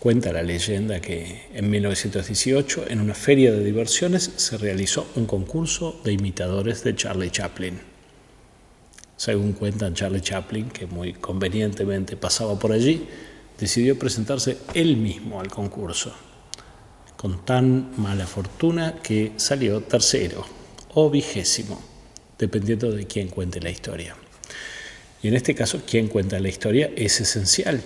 Cuenta la leyenda que en 1918, en una feria de diversiones, se realizó un concurso de imitadores de Charlie Chaplin. Según cuentan, Charlie Chaplin, que muy convenientemente pasaba por allí, decidió presentarse él mismo al concurso, con tan mala fortuna que salió tercero o 20º, dependiendo de quién cuente la historia. Y en este caso, quien cuenta la historia es esencial,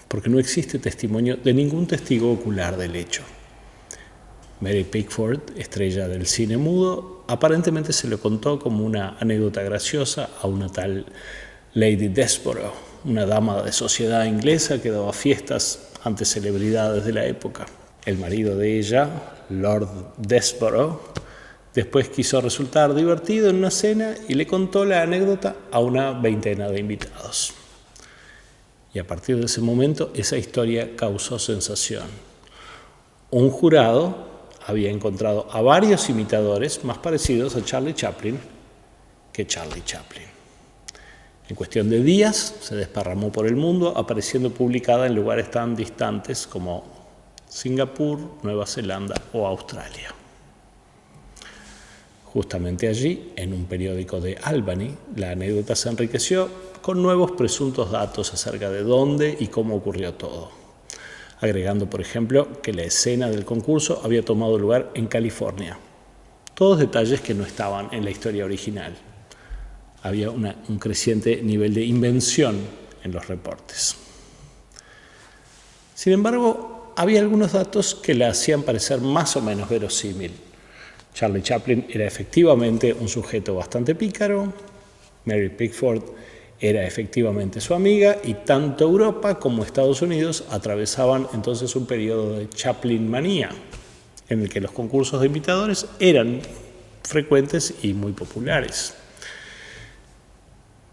porque no existe testimonio de ningún testigo ocular del hecho. Mary Pickford, estrella del cine mudo, aparentemente se lo contó como una anécdota graciosa a una tal Lady Desborough, una dama de sociedad inglesa que daba fiestas ante celebridades de la época. El marido de ella, Lord Desborough, después quiso resultar divertido en una cena y le contó la anécdota a una veintena de invitados. Y a partir de ese momento, esa historia causó sensación. Un jurado había encontrado a varios imitadores más parecidos a Charlie Chaplin que Charlie Chaplin. En cuestión de días, se desparramó por el mundo, apareciendo publicada en lugares tan distantes como Singapur, Nueva Zelanda o Australia. Justamente allí, en un periódico de Albany, la anécdota se enriqueció con nuevos presuntos datos acerca de dónde y cómo ocurrió todo, agregando, por ejemplo, que la escena del concurso había tomado lugar en California. Todos detalles que no estaban en la historia original. Había un creciente nivel de invención en los reportes. Sin embargo, había algunos datos que la hacían parecer más o menos verosímil. Charlie Chaplin era efectivamente un sujeto bastante pícaro, Mary Pickford era efectivamente su amiga y tanto Europa como Estados Unidos atravesaban entonces un periodo de Chaplin manía, en el que los concursos de imitadores eran frecuentes y muy populares.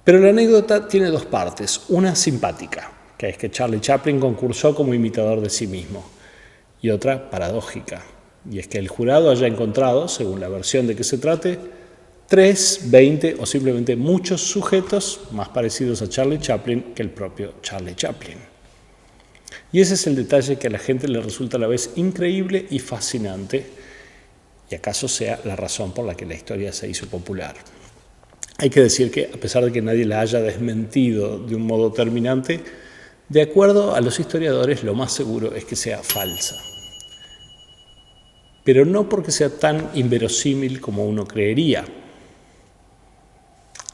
Pero la anécdota tiene dos partes, una simpática, que es que Charlie Chaplin concursó como imitador de sí mismo, y otra paradójica, y es que el jurado haya encontrado, según la versión de que se trate, 3, 20 o simplemente muchos sujetos más parecidos a Charlie Chaplin que el propio Charlie Chaplin. Y ese es el detalle que a la gente le resulta a la vez increíble y fascinante, y acaso sea la razón por la que la historia se hizo popular. Hay que decir que, a pesar de que nadie la haya desmentido de un modo terminante, de acuerdo a los historiadores, lo más seguro es que sea falsa. Pero no porque sea tan inverosímil como uno creería.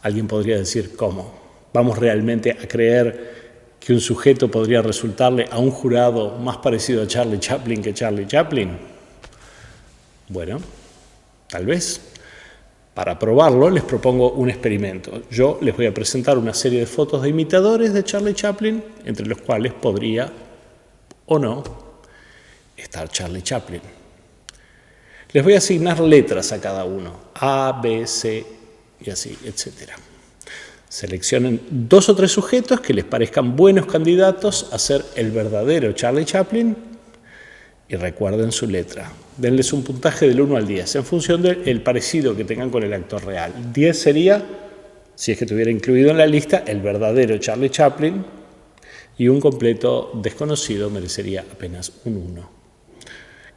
Alguien podría decir, ¿cómo? ¿Vamos realmente a creer que un sujeto podría resultarle a un jurado más parecido a Charlie Chaplin que Charlie Chaplin? Bueno, tal vez. Para probarlo, les propongo un experimento. Yo les voy a presentar una serie de fotos de imitadores de Charlie Chaplin, entre los cuales podría, o no, estar Charlie Chaplin. Les voy a asignar letras a cada uno, A, B, C y así, etc. Seleccionen 2 o 3 sujetos que les parezcan buenos candidatos a ser el verdadero Charlie Chaplin y recuerden su letra. Denles un puntaje del 1 al 10 en función del parecido que tengan con el actor real. 10 sería, si es que estuviera incluido en la lista, el verdadero Charlie Chaplin, y un completo desconocido merecería apenas un 1.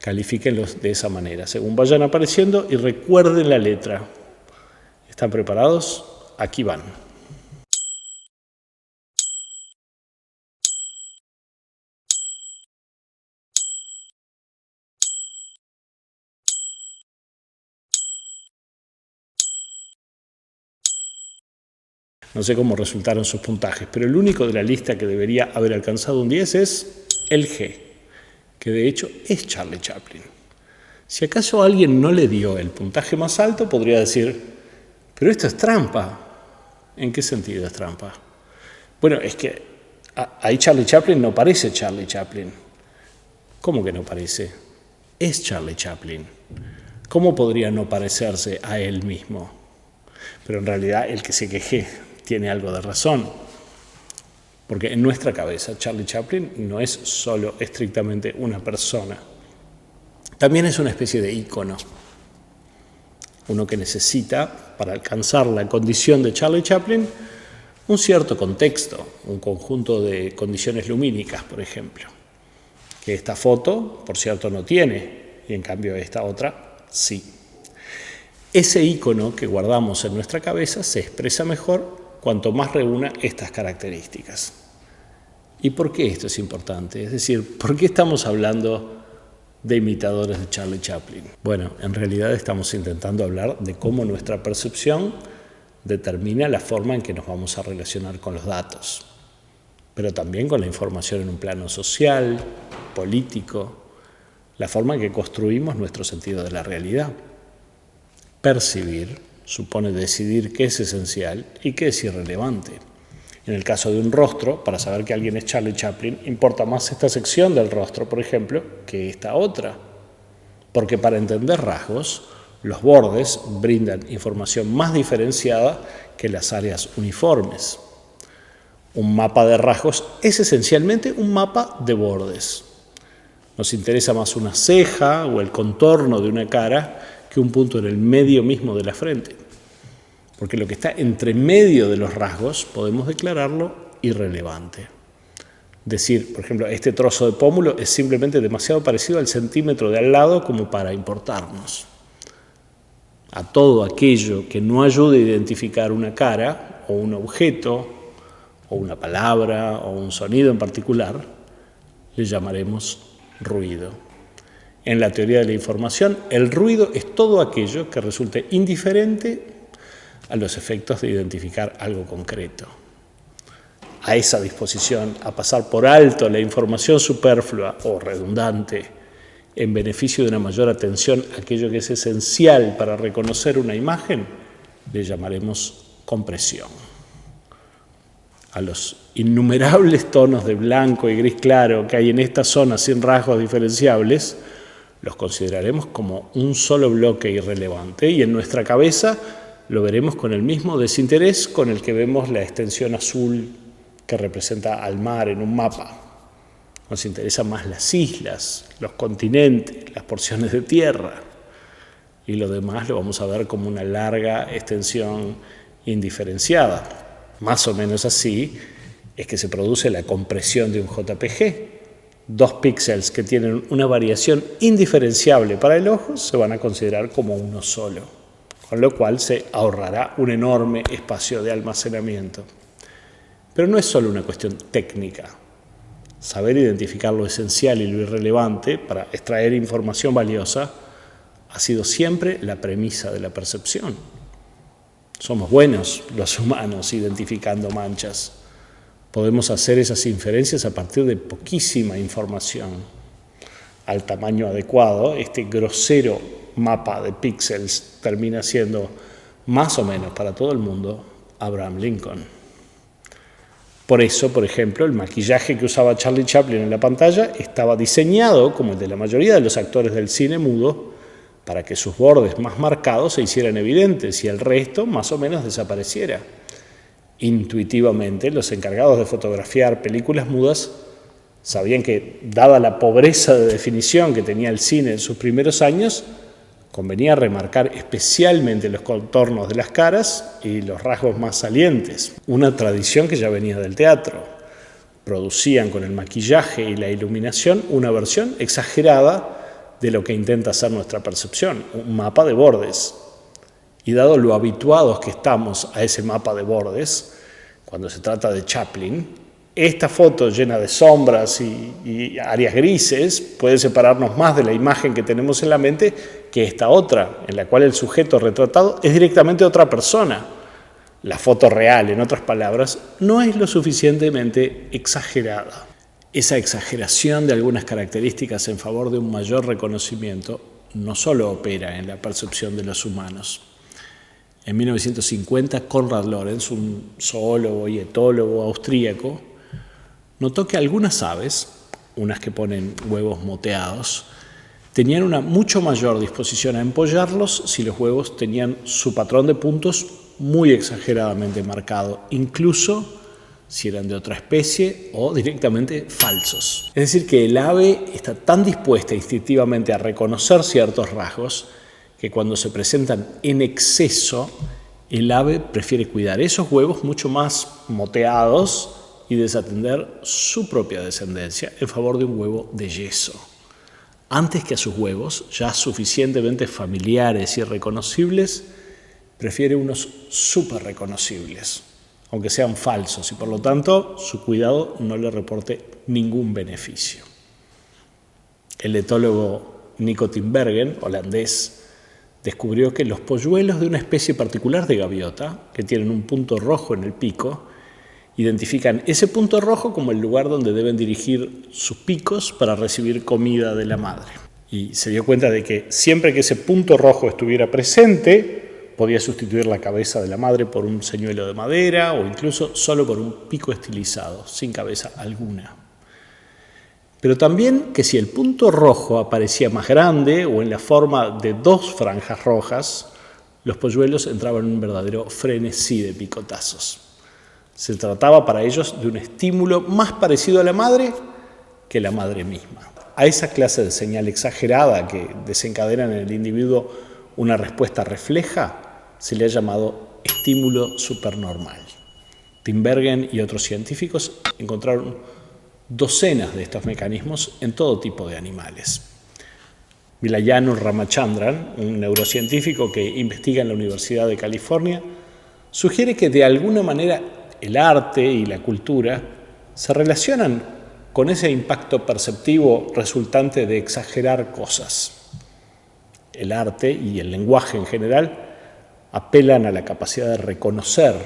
Califíquenlos de esa manera, según vayan apareciendo, y recuerden la letra. ¿Están preparados? Aquí van. No sé cómo resultaron sus puntajes, pero el único de la lista que debería haber alcanzado un 10 es el G, que de hecho es Charlie Chaplin. Si acaso alguien no le dio el puntaje más alto, podría decir, pero esto es trampa. ¿En qué sentido es trampa? Bueno, es que ahí Charlie Chaplin no parece Charlie Chaplin. ¿Cómo que no parece? Es Charlie Chaplin. ¿Cómo podría no parecerse a él mismo? Pero en realidad el que se queje tiene algo de razón. Porque en nuestra cabeza Charlie Chaplin no es solo estrictamente una persona. También es una especie de ícono. Uno que necesita, para alcanzar la condición de Charlie Chaplin, un cierto contexto, un conjunto de condiciones lumínicas, por ejemplo, que esta foto, por cierto, no tiene, y en cambio esta otra sí. Ese ícono que guardamos en nuestra cabeza se expresa mejor cuanto más reúna estas características. ¿Y por qué esto es importante? Es decir, ¿por qué estamos hablando de imitadores de Charlie Chaplin? Bueno, en realidad estamos intentando hablar de cómo nuestra percepción determina la forma en que nos vamos a relacionar con los datos, pero también con la información en un plano social, político, la forma en que construimos nuestro sentido de la realidad. Percibir supone decidir qué es esencial y qué es irrelevante. En el caso de un rostro, para saber que alguien es Charlie Chaplin, importa más esta sección del rostro, por ejemplo, que esta otra. Porque para entender rasgos, los bordes brindan información más diferenciada que las áreas uniformes. Un mapa de rasgos es esencialmente un mapa de bordes. Nos interesa más una ceja o el contorno de una cara que un punto en el medio mismo de la frente. Porque lo que está entre medio de los rasgos podemos declararlo irrelevante. Decir, por ejemplo, este trozo de pómulo es simplemente demasiado parecido al centímetro de al lado como para importarnos. A todo aquello que no ayude a identificar una cara o un objeto o una palabra o un sonido en particular, le llamaremos ruido. En la teoría de la información, el ruido es todo aquello que resulte indiferente a los efectos de identificar algo concreto. A esa disposición a pasar por alto la información superflua o redundante en beneficio de una mayor atención a aquello que es esencial para reconocer una imagen, le llamaremos compresión. A los innumerables tonos de blanco y gris claro que hay en esta zona sin rasgos diferenciables, los consideraremos como un solo bloque irrelevante y en nuestra cabeza lo veremos con el mismo desinterés con el que vemos la extensión azul que representa al mar en un mapa. Nos interesan más las islas, los continentes, las porciones de tierra. Y lo demás lo vamos a ver como una larga extensión indiferenciada. Más o menos así es que se produce la compresión de un JPG. 2 píxeles que tienen una variación indiferenciable para el ojo se van a considerar como uno solo, con lo cual se ahorrará un enorme espacio de almacenamiento. Pero no es solo una cuestión técnica. Saber identificar lo esencial y lo irrelevante para extraer información valiosa ha sido siempre la premisa de la percepción. Somos buenos los humanos identificando manchas. Podemos hacer esas inferencias a partir de poquísima información. Al tamaño adecuado, este grosero mapa de píxeles termina siendo, más o menos para todo el mundo, Abraham Lincoln. Por eso, por ejemplo, el maquillaje que usaba Charlie Chaplin en la pantalla estaba diseñado, como el de la mayoría de los actores del cine mudo, para que sus bordes más marcados se hicieran evidentes y el resto más o menos desapareciera. Intuitivamente, los encargados de fotografiar películas mudas sabían que, dada la pobreza de definición que tenía el cine en sus primeros años, convenía remarcar especialmente los contornos de las caras y los rasgos más salientes, una tradición que ya venía del teatro. Producían con el maquillaje y la iluminación una versión exagerada de lo que intenta hacer nuestra percepción, un mapa de bordes. Y dado lo habituados que estamos a ese mapa de bordes, cuando se trata de Chaplin, esta foto llena de sombras y áreas grises puede separarnos más de la imagen que tenemos en la mente que esta otra, en la cual el sujeto retratado es directamente otra persona. La foto real, en otras palabras, no es lo suficientemente exagerada. Esa exageración de algunas características en favor de un mayor reconocimiento no solo opera en la percepción de los humanos. En 1950, Konrad Lorenz, un zoólogo y etólogo austríaco, notó que algunas aves, unas que ponen huevos moteados, tenían una mucho mayor disposición a empollarlos si los huevos tenían su patrón de puntos muy exageradamente marcado, incluso si eran de otra especie o directamente falsos. Es decir, que el ave está tan dispuesta instintivamente a reconocer ciertos rasgos que cuando se presentan en exceso, el ave prefiere cuidar esos huevos mucho más moteados y desatender su propia descendencia en favor de un huevo de yeso, antes que a sus huevos, ya suficientemente familiares y reconocibles, prefiere unos súper reconocibles, aunque sean falsos, y por lo tanto su cuidado no le reporte ningún beneficio. El etólogo Nico Tinbergen, holandés, descubrió que los polluelos de una especie particular de gaviota, que tienen un punto rojo en el pico, identifican ese punto rojo como el lugar donde deben dirigir sus picos para recibir comida de la madre. Y se dio cuenta de que siempre que ese punto rojo estuviera presente, podía sustituir la cabeza de la madre por un señuelo de madera o incluso solo por un pico estilizado, sin cabeza alguna. Pero también que si el punto rojo aparecía más grande o en la forma de 2 franjas rojas, los polluelos entraban en un verdadero frenesí de picotazos. Se trataba para ellos de un estímulo más parecido a la madre que la madre misma. A esa clase de señal exagerada que desencadena en el individuo una respuesta refleja se le ha llamado estímulo supernormal. Tinbergen y otros científicos encontraron docenas de estos mecanismos en todo tipo de animales. Vilayanu Ramachandran, un neurocientífico que investiga en la Universidad de California, sugiere que de alguna manera el arte y la cultura se relacionan con ese impacto perceptivo resultante de exagerar cosas. El arte y el lenguaje en general apelan a la capacidad de reconocer,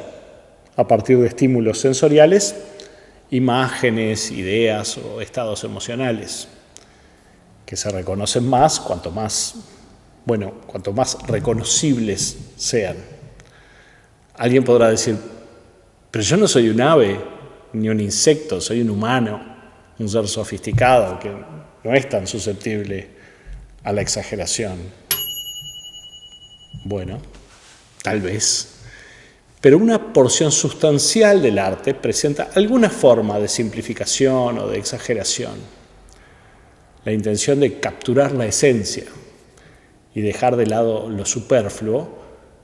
a partir de estímulos sensoriales, imágenes, ideas o estados emocionales, que se reconocen más cuanto más reconocibles sean. Alguien podrá decir, pero yo no soy un ave, ni un insecto, soy un humano, un ser sofisticado que no es tan susceptible a la exageración. Bueno, tal vez. Pero una porción sustancial del arte presenta alguna forma de simplificación o de exageración. La intención de capturar la esencia y dejar de lado lo superfluo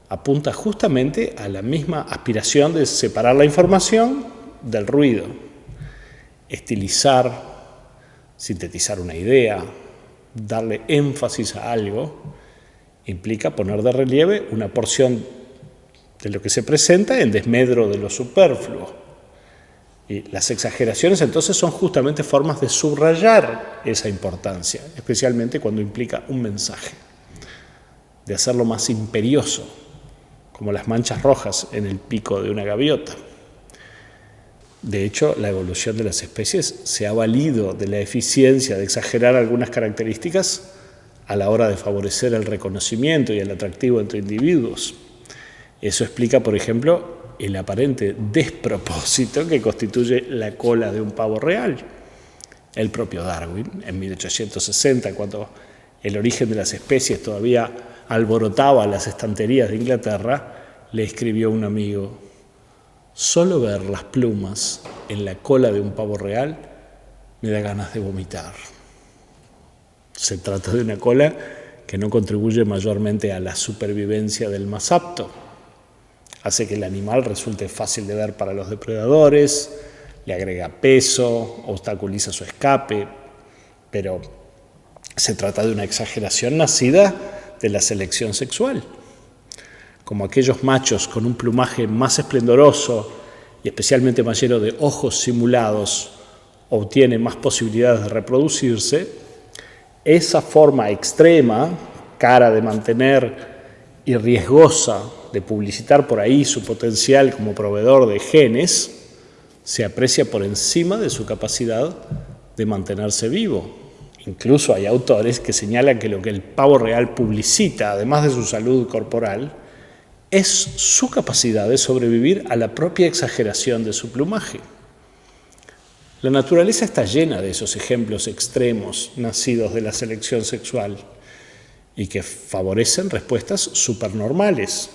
apunta justamente a la misma aspiración de separar la información del ruido, estilizar, sintetizar una idea, darle énfasis a algo, implica poner de relieve una porción de lo que se presenta en desmedro de lo superfluo. Y las exageraciones entonces son justamente formas de subrayar esa importancia, especialmente cuando implica un mensaje, de hacerlo más imperioso, como las manchas rojas en el pico de una gaviota. De hecho, la evolución de las especies se ha valido de la eficiencia de exagerar algunas características a la hora de favorecer el reconocimiento y el atractivo entre individuos. Eso explica, por ejemplo, el aparente despropósito que constituye la cola de un pavo real. El propio Darwin, en 1860, cuando el origen de las especies todavía alborotaba las estanterías de Inglaterra, le escribió a un amigo: solo ver las plumas en la cola de un pavo real me da ganas de vomitar. Se trata de una cola que no contribuye mayormente a la supervivencia del más apto. Hace que el animal resulte fácil de ver para los depredadores, le agrega peso, obstaculiza su escape, pero se trata de una exageración nacida de la selección sexual. Como aquellos machos con un plumaje más esplendoroso y especialmente más lleno de ojos simulados obtienen más posibilidades de reproducirse, esa forma extrema, cara de mantener y riesgosa de publicitar por ahí su potencial como proveedor de genes, se aprecia por encima de su capacidad de mantenerse vivo. Incluso hay autores que señalan que lo que el pavo real publicita, además de su salud corporal, es su capacidad de sobrevivir a la propia exageración de su plumaje. La naturaleza está llena de esos ejemplos extremos nacidos de la selección sexual y que favorecen respuestas supernormales,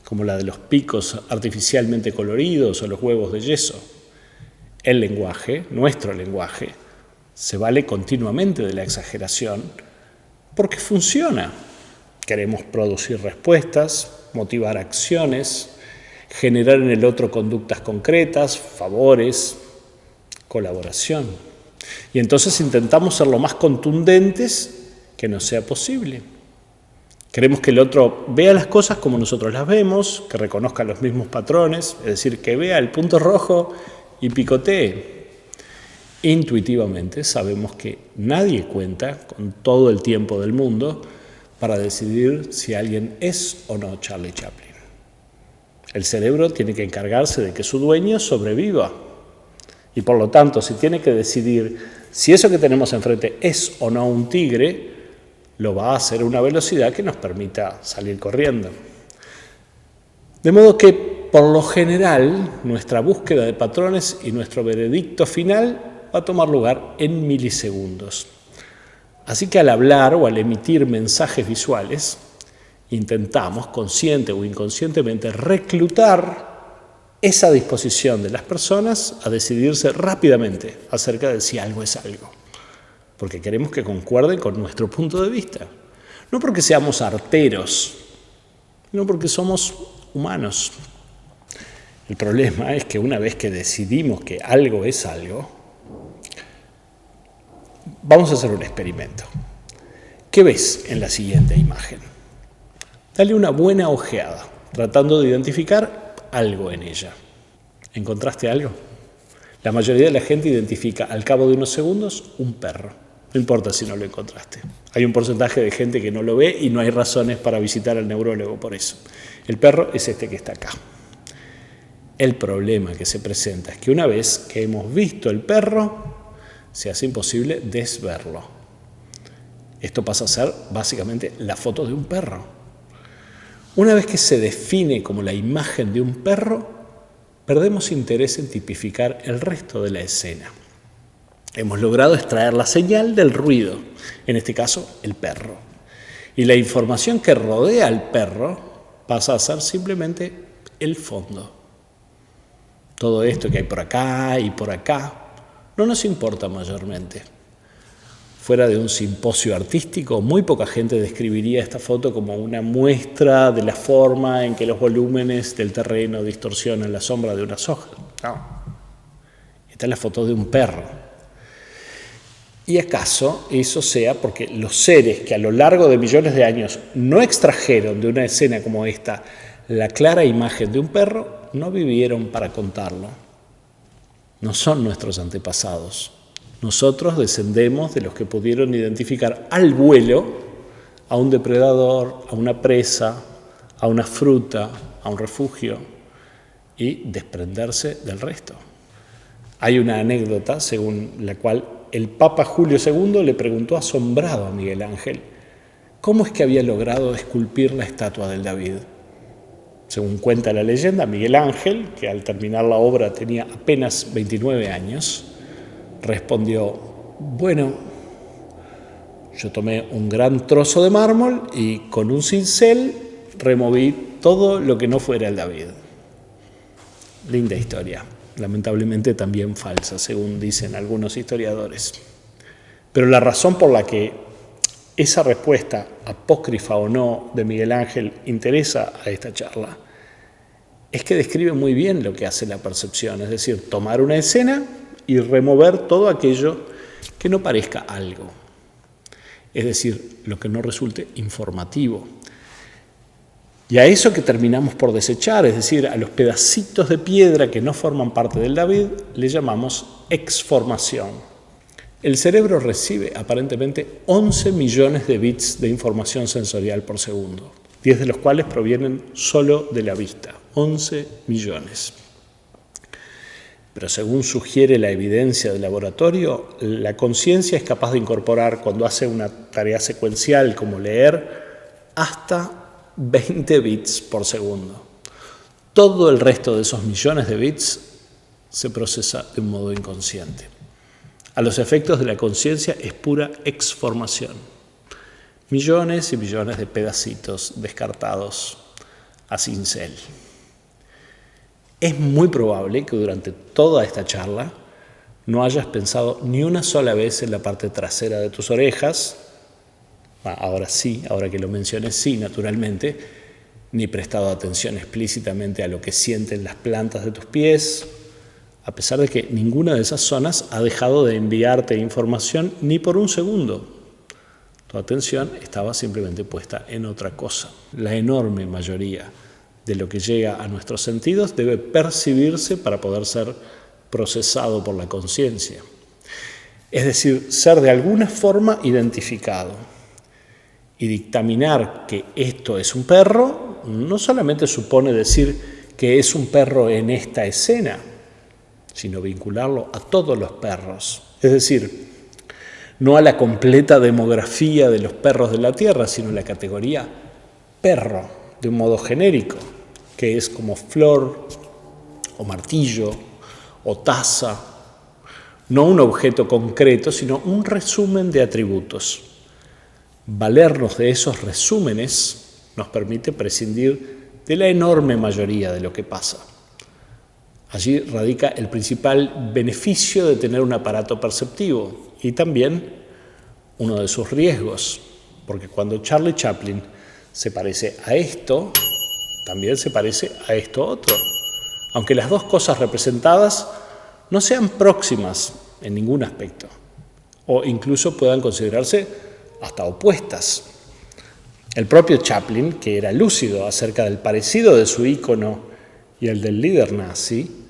como la de los picos artificialmente coloridos o los huevos de yeso. El lenguaje, nuestro lenguaje, se vale continuamente de la exageración porque funciona. Queremos producir respuestas, motivar acciones, generar en el otro conductas concretas, favores, colaboración. Y entonces intentamos ser lo más contundentes que nos sea posible. Queremos que el otro vea las cosas como nosotros las vemos, que reconozca los mismos patrones, es decir, que vea el punto rojo y picotee. Intuitivamente sabemos que nadie cuenta con todo el tiempo del mundo para decidir si alguien es o no Charlie Chaplin. El cerebro tiene que encargarse de que su dueño sobreviva. Y por lo tanto, si tiene que decidir si eso que tenemos enfrente es o no un tigre, lo va a hacer a una velocidad que nos permita salir corriendo. De modo que, por lo general, nuestra búsqueda de patrones y nuestro veredicto final va a tomar lugar en milisegundos. Así que al hablar o al emitir mensajes visuales, intentamos, consciente o inconscientemente, reclutar esa disposición de las personas a decidirse rápidamente acerca de si algo es algo. Porque queremos que concuerden con nuestro punto de vista. No porque seamos arteros, sino porque somos humanos. El problema es que una vez que decidimos que algo es algo, vamos a hacer un experimento. ¿Qué ves en la siguiente imagen? Dale una buena ojeada, tratando de identificar algo en ella. ¿Encontraste algo? La mayoría de la gente identifica al cabo de unos segundos un perro. No importa si no lo encontraste. Hay un porcentaje de gente que no lo ve y no hay razones para visitar al neurólogo por eso. El perro es este que está acá. El problema que se presenta es que una vez que hemos visto el perro, se hace imposible desverlo. Esto pasa a ser básicamente la foto de un perro. Una vez que se define como la imagen de un perro, perdemos interés en tipificar el resto de la escena. Hemos logrado extraer la señal del ruido, en este caso el perro. Y la información que rodea al perro pasa a ser simplemente el fondo. Todo esto que hay por acá y por acá no nos importa mayormente. Fuera de un simposio artístico, muy poca gente describiría esta foto como una muestra de la forma en que los volúmenes del terreno distorsionan la sombra de unas hojas. No. Esta es la foto de un perro. ¿Y acaso eso sea porque los seres que a lo largo de millones de años no extrajeron de una escena como esta la clara imagen de un perro, no vivieron para contarlo? No son nuestros antepasados. Nosotros descendemos de los que pudieron identificar al vuelo a un depredador, a una presa, a una fruta, a un refugio y desprenderse del resto. Hay una anécdota según la cual el Papa Julio II le preguntó asombrado a Miguel Ángel cómo es que había logrado esculpir la estatua del David. Según cuenta la leyenda, Miguel Ángel, que al terminar la obra tenía apenas 29 años, respondió: bueno, yo tomé un gran trozo de mármol y con un cincel removí todo lo que no fuera el David. Linda historia, lamentablemente también falsa, según dicen algunos historiadores. Pero la razón por la que esa respuesta, apócrifa o no, de Miguel Ángel interesa a esta charla es que describe muy bien lo que hace la percepción, es decir, tomar una escena y remover todo aquello que no parezca algo, es decir, lo que no resulte informativo. Y a eso que terminamos por desechar, es decir, a los pedacitos de piedra que no forman parte del David, le llamamos exformación. El cerebro recibe aparentemente 11 millones de bits de información sensorial por segundo, 10 de los cuales provienen solo de la vista, 11 millones. Pero según sugiere la evidencia del laboratorio, la conciencia es capaz de incorporar, cuando hace una tarea secuencial como leer, hasta 20 bits por segundo. Todo el resto de esos millones de bits se procesa de un modo inconsciente. A los efectos de la conciencia es pura exformación. Millones y millones de pedacitos descartados a cincel. Es muy probable que durante toda esta charla no hayas pensado ni una sola vez en la parte trasera de tus orejas. Ahora sí, ahora que lo mencioné, sí, naturalmente, ni prestado atención explícitamente a lo que sienten las plantas de tus pies, a pesar de que ninguna de esas zonas ha dejado de enviarte información ni por un segundo. Tu atención estaba simplemente puesta en otra cosa. La enorme mayoría de lo que llega a nuestros sentidos debe percibirse para poder ser procesado por la conciencia. Es decir, ser de alguna forma identificado. Y dictaminar que esto es un perro no solamente supone decir que es un perro en esta escena, sino vincularlo a todos los perros. Es decir, no a la completa demografía de los perros de la Tierra, sino a la categoría perro, de un modo genérico, que es como flor o martillo o taza, no un objeto concreto, sino un resumen de atributos. Valernos de esos resúmenes nos permite prescindir de la enorme mayoría de lo que pasa. Allí radica el principal beneficio de tener un aparato perceptivo y también uno de sus riesgos, porque cuando Charlie Chaplin se parece a esto, también se parece a esto otro, aunque las dos cosas representadas no sean próximas en ningún aspecto, o incluso puedan considerarse hasta opuestas. El propio Chaplin, que era lúcido acerca del parecido de su ícono y el del líder nazi,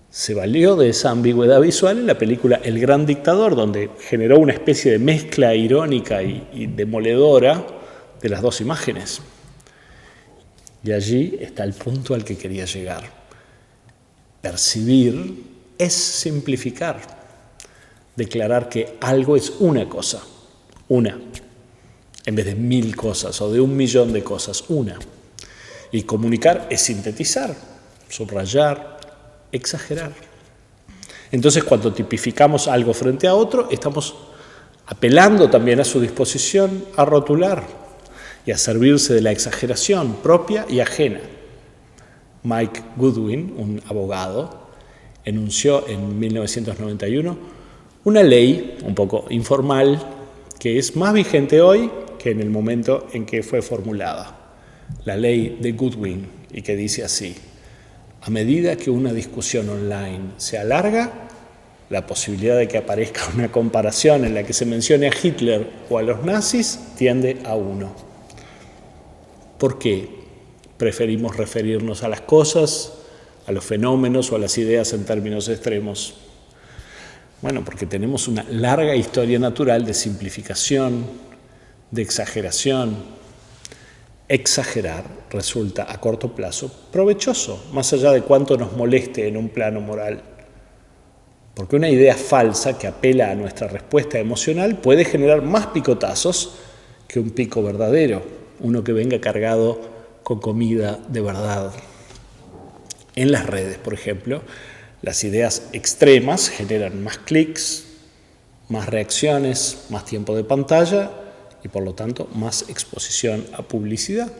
se valió de esa ambigüedad visual en la película El Gran Dictador, donde generó una especie de mezcla irónica y demoledora de las dos imágenes. Y allí está el punto al que quería llegar. Percibir es simplificar, declarar que algo es una cosa, una, en vez de 1000 cosas o de 1.000.000 de cosas, una. Y comunicar es sintetizar, subrayar, exagerar. Entonces, cuando tipificamos algo frente a otro, estamos apelando también a su disposición a rotular y a servirse de la exageración propia y ajena. Mike Goodwin, un abogado, enunció en 1991 una ley un poco informal que es más vigente hoy que en el momento en que fue formulada. La ley de Goodwin, y que dice así: a medida que una discusión online se alarga, la posibilidad de que aparezca una comparación en la que se mencione a Hitler o a los nazis tiende a 1. ¿Por qué preferimos referirnos a las cosas, a los fenómenos o a las ideas en términos extremos? Bueno, porque tenemos una larga historia natural de simplificación, de exageración. Exagerar resulta a corto plazo provechoso, más allá de cuánto nos moleste en un plano moral. Porque una idea falsa que apela a nuestra respuesta emocional puede generar más picotazos que un pico verdadero, uno que venga cargado con comida de verdad. En las redes, por ejemplo, las ideas extremas generan más clics, más reacciones, más tiempo de pantalla y por lo tanto más exposición a publicidad.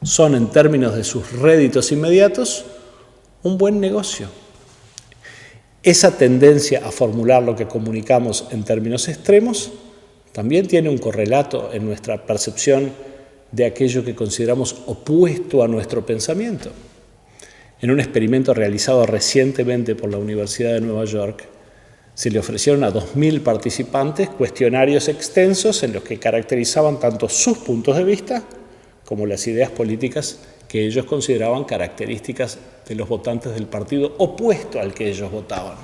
Son, en términos de sus réditos inmediatos, un buen negocio. Esa tendencia a formular lo que comunicamos en términos extremos también tiene un correlato en nuestra percepción de aquello que consideramos opuesto a nuestro pensamiento. En un experimento realizado recientemente por la Universidad de Nueva York, se le ofrecieron a 2.000 participantes cuestionarios extensos en los que caracterizaban tanto sus puntos de vista como las ideas políticas que ellos consideraban características de los votantes del partido opuesto al que ellos votaban.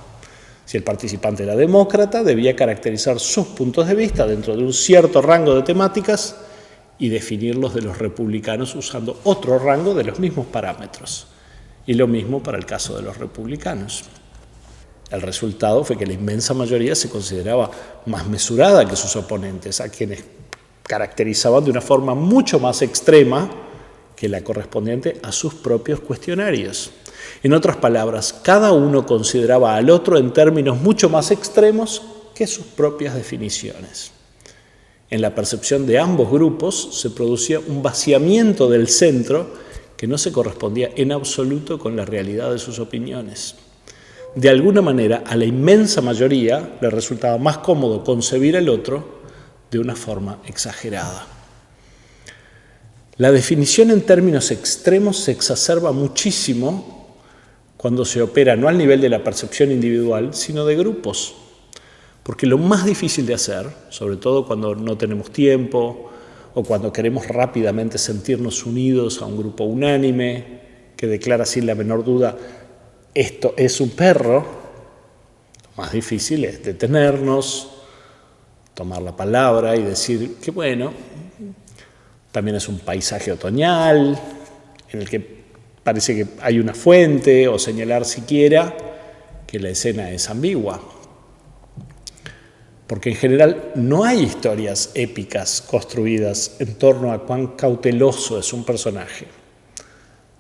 Si el participante era demócrata, debía caracterizar sus puntos de vista dentro de un cierto rango de temáticas y definirlos de los republicanos usando otro rango de los mismos parámetros. Y lo mismo para el caso de los republicanos. El resultado fue que la inmensa mayoría se consideraba más mesurada que sus oponentes, a quienes caracterizaban de una forma mucho más extrema que la correspondiente a sus propios cuestionarios. En otras palabras, cada uno consideraba al otro en términos mucho más extremos que sus propias definiciones. En la percepción de ambos grupos se producía un vaciamiento del centro que no se correspondía en absoluto con la realidad de sus opiniones. De alguna manera, a la inmensa mayoría le resultaba más cómodo concebir al otro de una forma exagerada. La definición en términos extremos se exacerba muchísimo cuando se opera no al nivel de la percepción individual, sino de grupos. Porque lo más difícil de hacer, sobre todo cuando no tenemos tiempo o cuando queremos rápidamente sentirnos unidos a un grupo unánime que declara sin la menor duda, esto es un perro, lo más difícil es detenernos, tomar la palabra y decir que bueno, también es un paisaje otoñal en el que parece que hay una fuente o señalar siquiera que la escena es ambigua. Porque en general no hay historias épicas construidas en torno a cuán cauteloso es un personaje,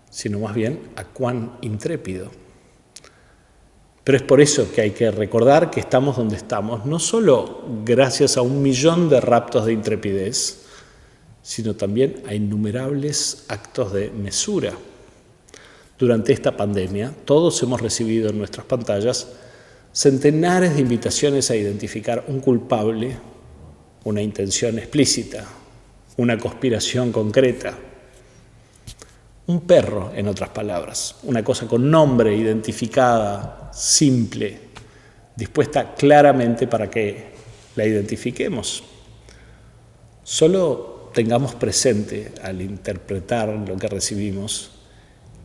sino más bien a cuán intrépido. Pero es por eso que hay que recordar que estamos donde estamos, no solo gracias a 1 millón de raptos de intrepidez, sino también a innumerables actos de mesura. Durante esta pandemia, todos hemos recibido en nuestras pantallas centenares de invitaciones a identificar un culpable, una intención explícita, una conspiración concreta. Un perro, en otras palabras, una cosa con nombre, identificada, simple, dispuesta claramente para que la identifiquemos. Solo tengamos presente, al interpretar lo que recibimos,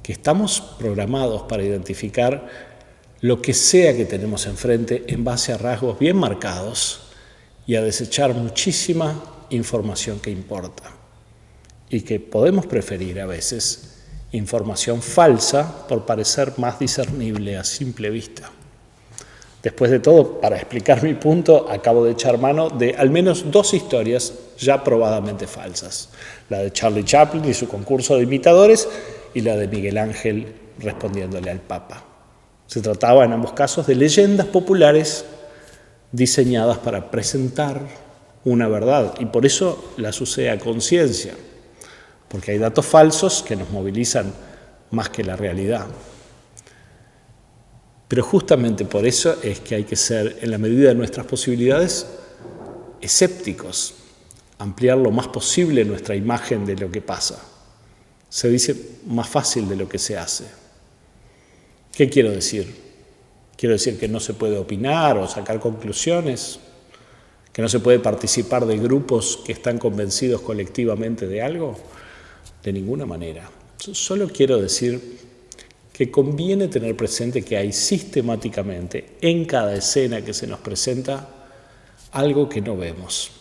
que estamos programados para identificar lo que sea que tenemos enfrente en base a rasgos bien marcados y a desechar muchísima información que importa y que podemos preferir a veces información falsa por parecer más discernible a simple vista. Después de todo, para explicar mi punto, acabo de echar mano de al menos 2 historias ya probadamente falsas. La de Charlie Chaplin y su concurso de imitadores y la de Miguel Ángel respondiéndole al Papa. Se trataba en ambos casos de leyendas populares diseñadas para presentar una verdad y por eso las usé a conciencia, porque hay datos falsos que nos movilizan más que la realidad. Pero justamente por eso es que hay que ser, en la medida de nuestras posibilidades, escépticos, ampliar lo más posible nuestra imagen de lo que pasa. Se dice más fácil de lo que se hace. ¿Qué quiero decir? ¿Quiero decir que no se puede opinar o sacar conclusiones? ¿Que no se puede participar de grupos que están convencidos colectivamente de algo? De ninguna manera. Solo quiero decir que conviene tener presente que hay sistemáticamente, en cada escena que se nos presenta, algo que no vemos.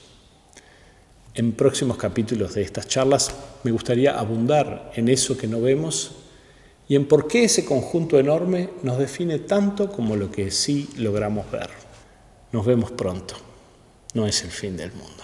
En próximos capítulos de estas charlas me gustaría abundar en eso que no vemos y en por qué ese conjunto enorme nos define tanto como lo que sí logramos ver. Nos vemos pronto. No es el fin del mundo.